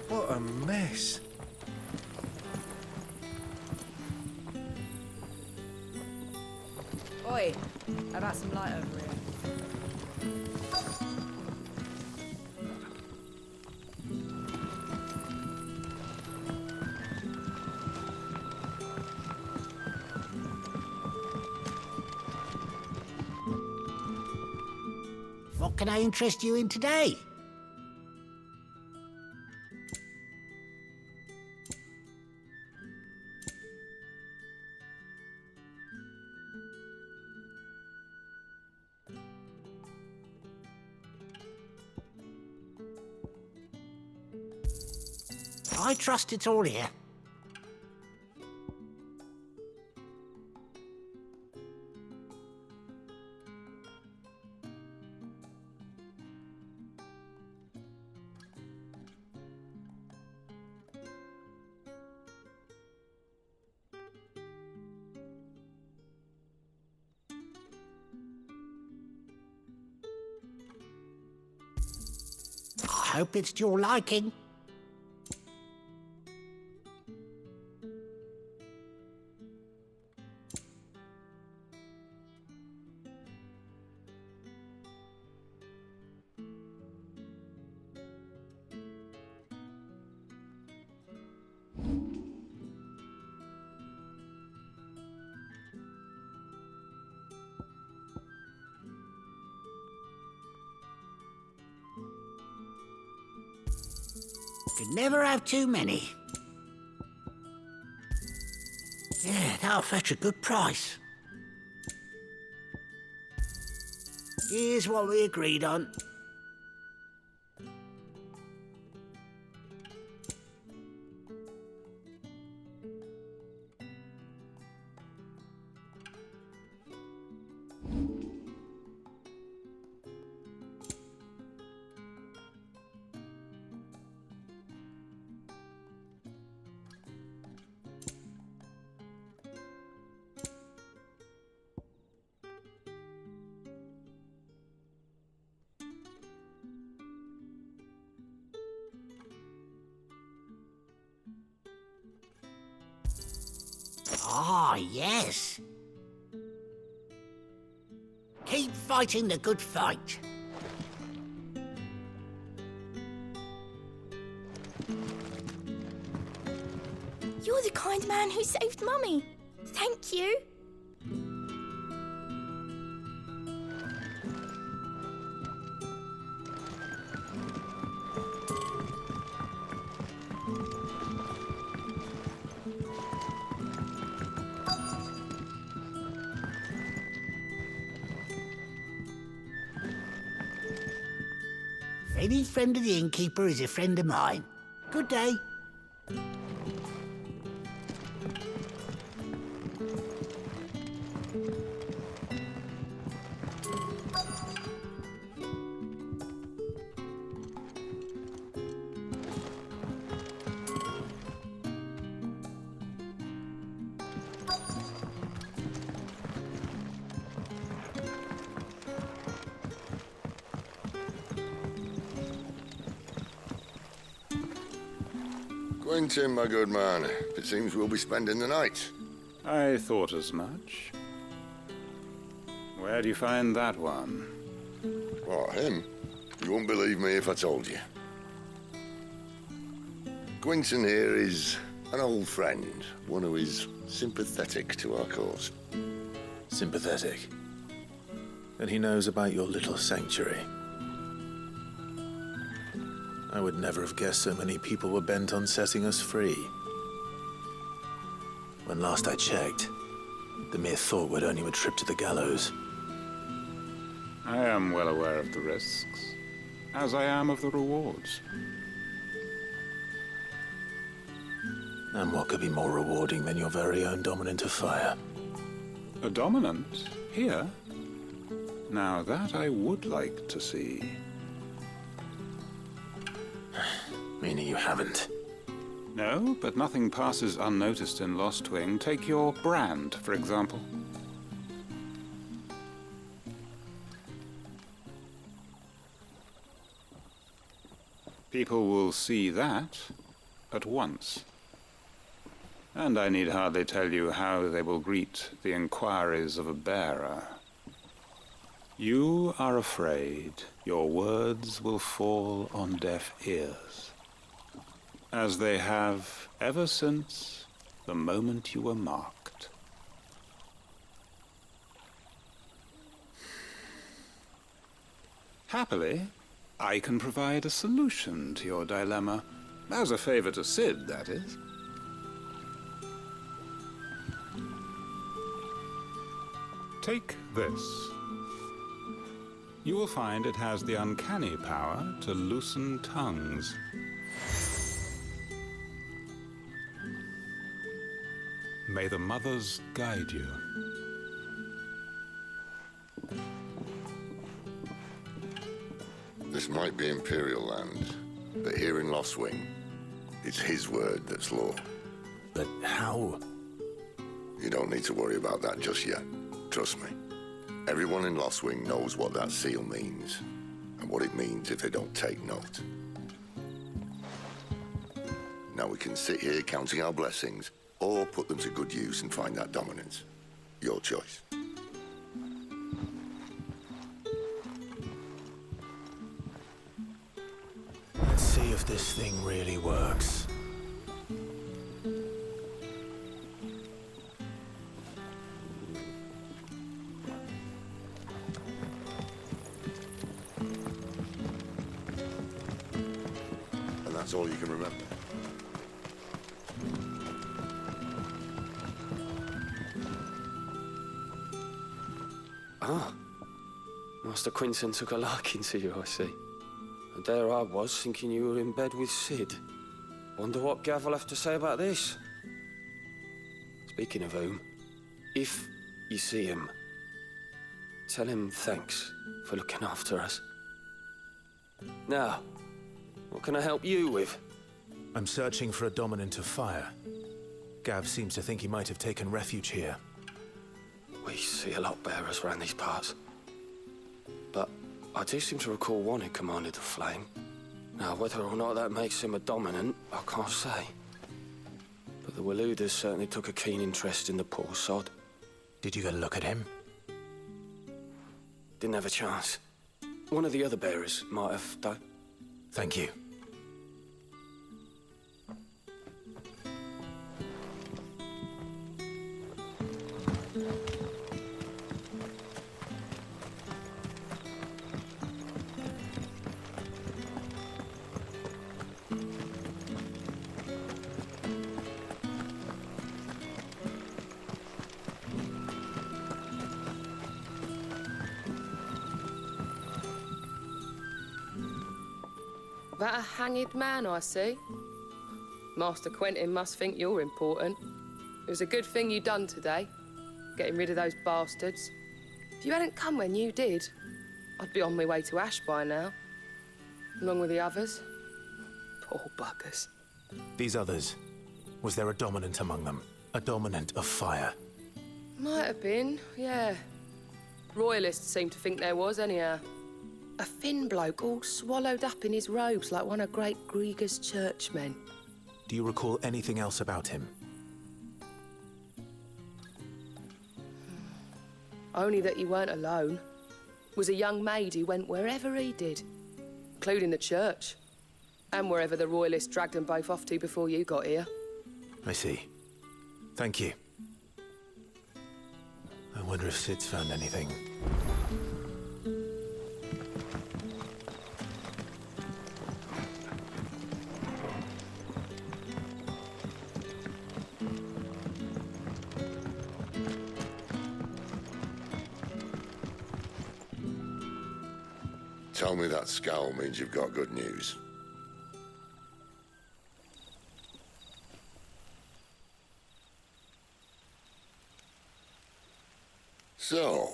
What a mess. Oi, how about some light over here? What can I interest you in today? I trust it's all here. I hope it's to your liking. Could never have too many. Yeah, that'll fetch a good price. Here's what we agreed on. Ah, yes. Keep fighting the good fight. You're the kind man who saved Mummy. Thank you. Any friend of the innkeeper is a friend of mine. Good day. Quentin, my good man, it seems we'll be spending the night. I thought as much. Where do you find that one? What, him? You wouldn't believe me if I told you. Quentin here is an old friend, one who is sympathetic to our cause. Sympathetic. And he knows about your little sanctuary. I would never have guessed so many people were bent on setting us free. When last I checked, the mere thought would earn you a trip to the gallows. I am well aware of the risks, as I am of the rewards. And what could be more rewarding than your very own dominant of fire? A dominant? Here? Now that I would like to see. Meaning you haven't? No, but nothing passes unnoticed in Lost Wing. Take your brand, for example. People will see that at once. And I need hardly tell you how they will greet the inquiries of a bearer. You are afraid your words will fall on deaf ears, as they have ever since the moment you were marked. Happily, I can provide a solution to your dilemma, as a favor to Sid, that is. Take this. You will find it has the uncanny power to loosen tongues. May the mothers guide you. This might be Imperial land, but here in Lost Wing, it's his word that's law. But how? You don't need to worry about that just yet. Trust me. Everyone in Lost Wing knows what that seal means, and what it means if they don't take note. Now we can sit here counting our blessings, or put them to good use and find that dominance. Your choice. Let's see if this thing really works. And that's all you can remember. Ah, Master Quinton took a liking to you, I see. And there I was, thinking you were in bed with Sid. Wonder what Gav will have to say about this. Speaking of whom, if you see him, tell him thanks for looking after us. Now, what can I help you with? I'm searching for a dominant of fire. Gav seems to think he might have taken refuge here. We see a lot bearers around these parts. But I do seem to recall one who commanded the flame. Now, whether or not that makes him a dominant, I can't say. But the Waluders certainly took a keen interest in the poor sod. Did you get a look at him? Didn't have a chance. One of the other bearers might have, though. Thank you. That a hanged man I see? Master Quentin must think you're important. It was a good thing you done today, getting rid of those bastards. If you hadn't come when you did, I'd be on my way to Ash by now, along with the others. Poor buggers. These others, was there a dominant among them? A dominant of fire? Might have been, yeah. Royalists seem to think there was, anyhow. A thin bloke all swallowed up in his robes like one of great Grieger's churchmen. Do you recall anything else about him? Only that he weren't alone. Was a young maid who went wherever he did, including the church, and wherever the Royalists dragged them both off to before you got here. I see. Thank you. I wonder if Sid's found anything. Tell me that scowl means you've got good news. So,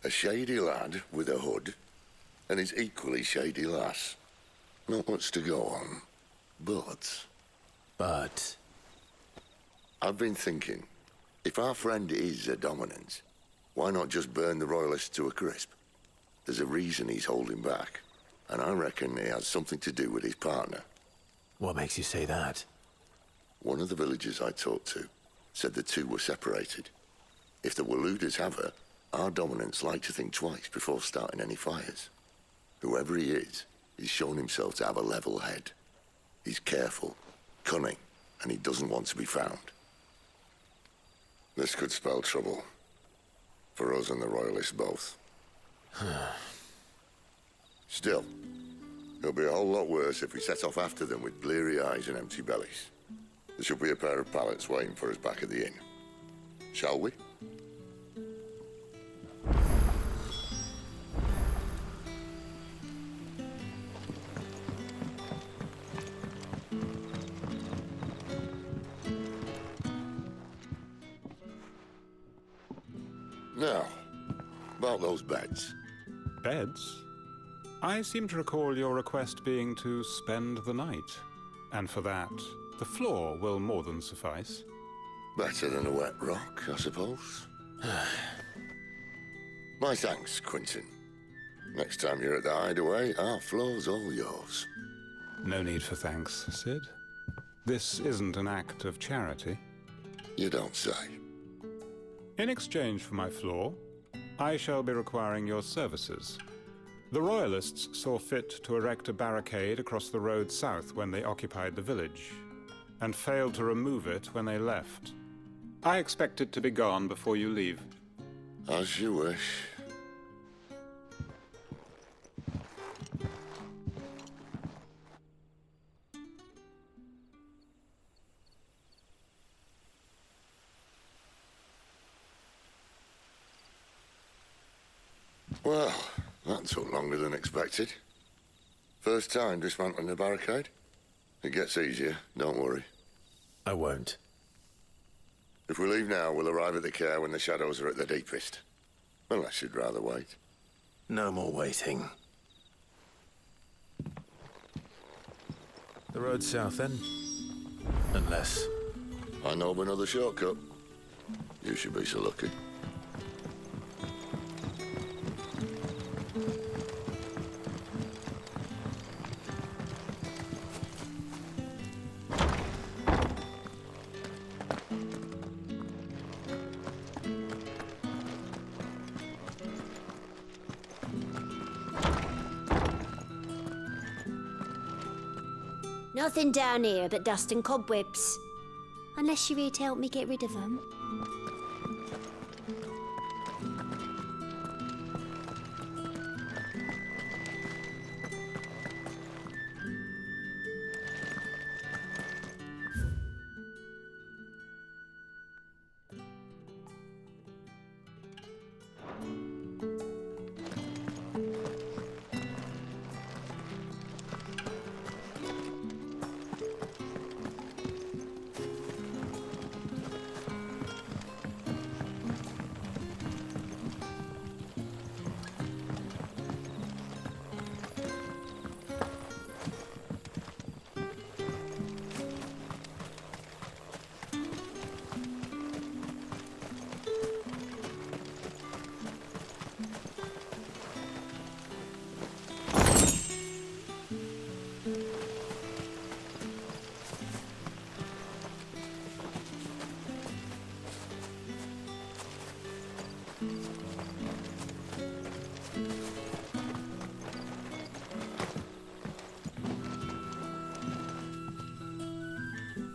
a shady lad with a hood, and his equally shady lass. Not much to go on, but... But... I've been thinking, if our friend is a dominant, why not just burn the Royalists to a crisp? There's a reason he's holding back. and I reckon he has something to do with his partner. What makes you say that? One of the villagers I talked to said the two were separated. If the Waluders have her, our dominants like to think twice before starting any fires. Whoever he is, he's shown himself to have a level head. He's careful, cunning, and he doesn't want to be found. This could spell trouble. For us and the Royalists both. Still, it'll be a whole lot worse if we set off after them with bleary eyes and empty bellies. There should be a pair of pallets waiting for us back at the inn. Shall we? Now, about those beds. Beds? I seem to recall your request being to spend the night. And for that, the floor will more than suffice. Better than a wet rock, I suppose. My thanks, Quentin. Next time you're at the hideaway, our floor's all yours. No need for thanks, Sid. This isn't an act of charity. You don't say. In exchange for my floor, I shall be requiring your services. The Royalists saw fit to erect a barricade across the road south when they occupied the village, and failed to remove it when they left. I expect it to be gone before you leave. As you wish. Well, that took longer than expected. First time dismantling a barricade? It gets easier, don't worry. I won't. If we leave now, we'll arrive at the care when the shadows are at their deepest. Unless you'd rather wait. No more waiting. The road south, then? Unless... I know of another shortcut. You should be so lucky. Nothing down here but dust and cobwebs. Unless you're here to help me get rid of them.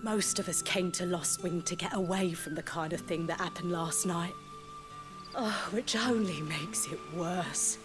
Most of us came to Lost Wing to get away from the kind of thing that happened last night. Oh, which only makes it worse.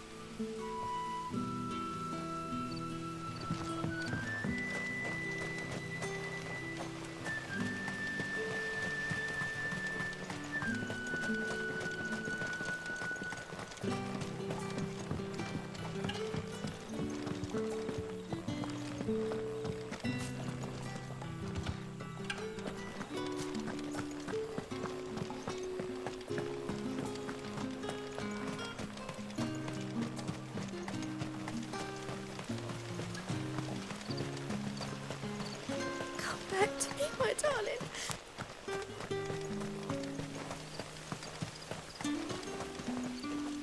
Back to me, my darling.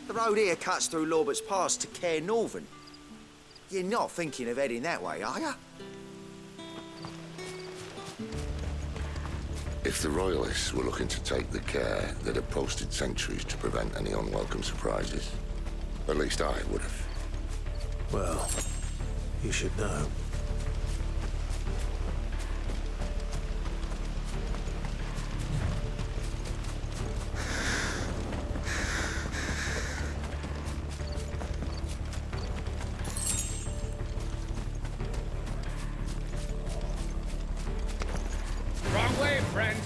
The road here cuts through Lorbert's Pass to Care Northern. You're not thinking of heading that way, are you? If the Royalists were looking to take the care they'd have posted sentries to prevent any unwelcome surprises, at least I would have. Well, you should know. Wrong way, friend.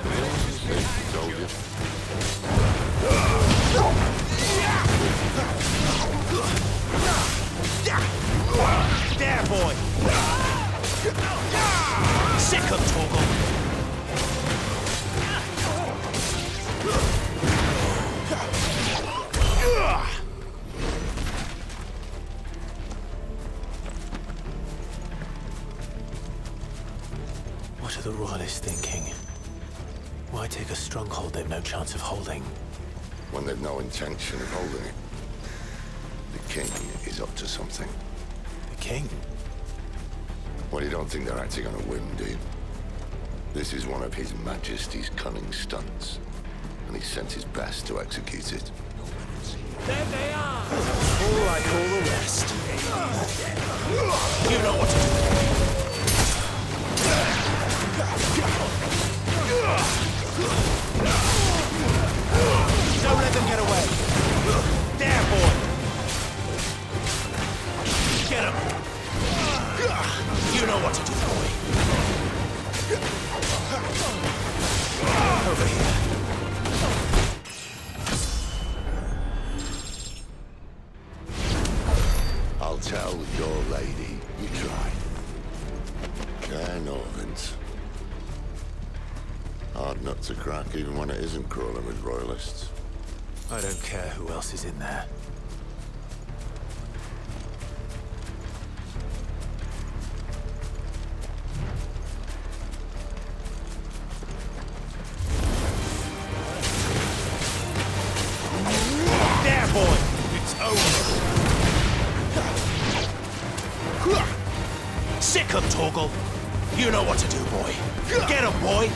The village is behind you. There, boy! Sick of Torgal! What are the Royalists thinking? Why take a stronghold they've no chance of holding? When they've no intention of holding it. The king is up to something. The king? Well, you don't think they're acting on a whim, do you? This is one of His Majesty's cunning stunts, and he sent his best to execute it. There they are! All like all the rest. You know what to do. Don't let them get away. There, boy. Get him. You know what to do, boy. Over here. I'll tell your lady you tried. Care Norvins. Hard nut to crack even when it isn't crawling with royalists. I don't care who else is in there. There, boy! It's over! Sick of Torgal! You know what to do, boy! Get him, boy!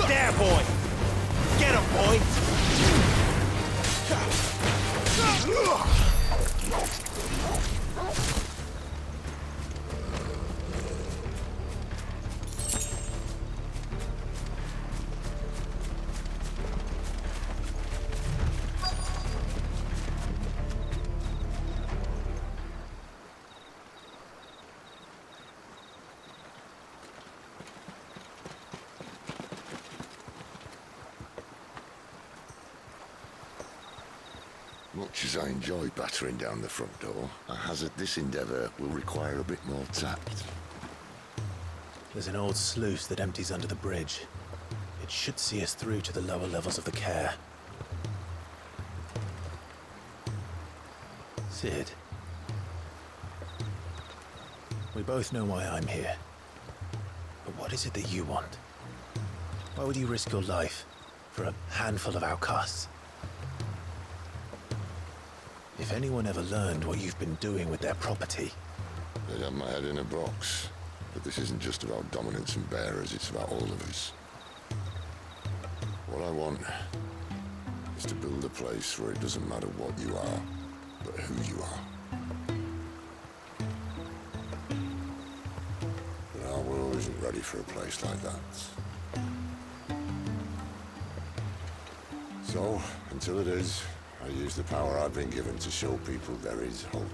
There, boy! Get him, boy! Much as I enjoy battering down the front door, I hazard this endeavour will require a bit more tact. There's an old sluice that empties under the bridge. It should see us through to the lower levels of the care. Sid. We both know why I'm here. But what is it that you want? Why would you risk your life for a handful of outcasts? If anyone ever learned what you've been doing with their property... They'd have my head in a box. But this isn't just about dominance and bearers, it's about all of us. What I want is to build a place where it doesn't matter what you are, but who you are. But our world isn't ready for a place like that. So, until it is, I use the power I've been given to show people there is hope.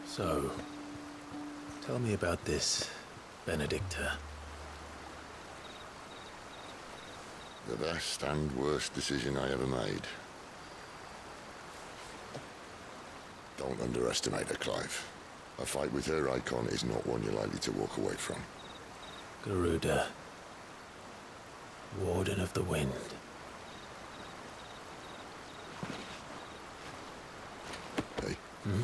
So, tell me about this, Benedicta. The best and worst decision I ever made. Don't underestimate her, Clive. A fight with her icon is not one you're likely to walk away from. Garuda, Warden of the Wind. Hey? Hmm?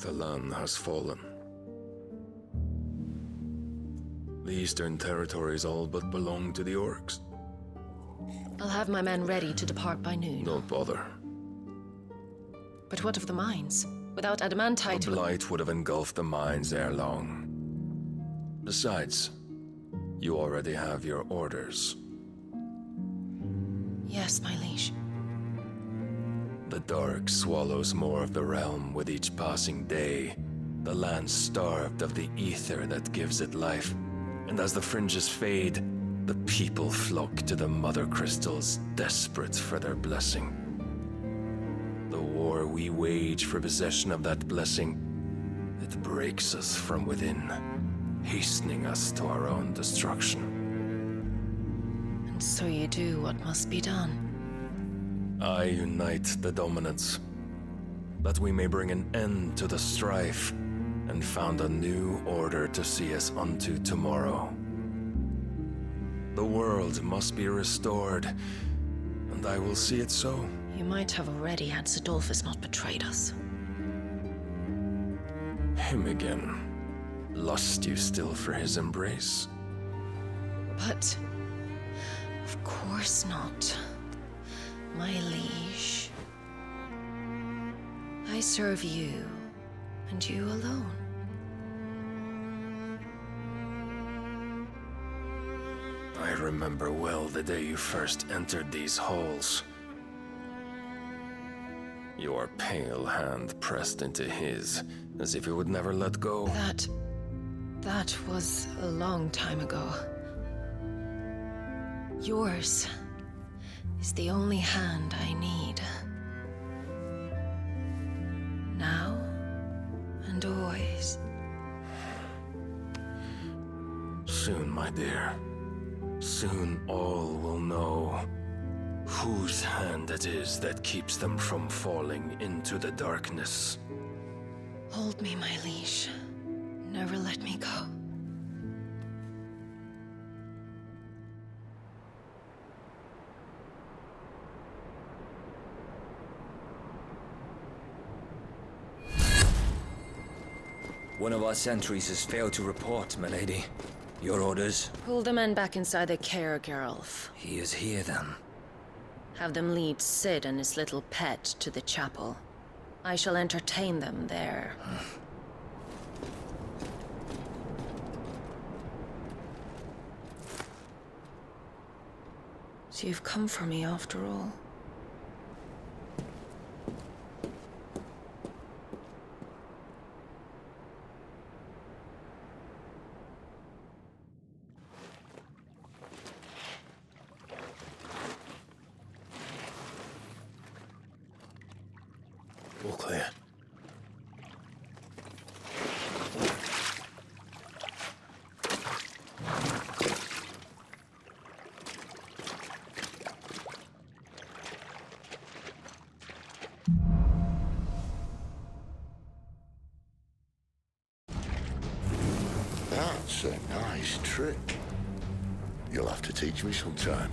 The land has fallen. The Eastern Territories all but belong to the orcs. I'll have my men ready to depart by noon. Don't bother. But what of the mines? Without adamantite... The blight would have engulfed the mines ere long. Besides, you already have your orders. Yes, my liege. The dark swallows more of the realm with each passing day. The land starved of the ether that gives it life. And as the fringes fade, the people flock to the mother crystals, desperate for their blessing. The war we wage for possession of that blessing, it breaks us from within, hastening us to our own destruction. And so you do what must be done. I unite the dominants, that we may bring an end to the strife and found a new order to see us unto tomorrow. The world must be restored, and I will see it so. You might have already had Zidolphus not betrayed us. Him again. Lust you still for his embrace? But... of course not. My liege. I serve you, and you alone. I remember well the day you first entered these halls. Your pale hand pressed into his, as if it would never let go. That was a long time ago. Yours is the only hand I need. Now and always. Soon, my dear. Soon all will know whose hand it is that keeps them from falling into the darkness. Hold me, my liege. Never let me go. One of our sentries has failed to report, milady. Your orders? Pull the men back inside the care, Geralf. He is here, then. Have them lead Sid and his little pet to the chapel. I shall entertain them there. So you've come for me after all. All clear. That's a nice trick. You'll have to teach me sometime.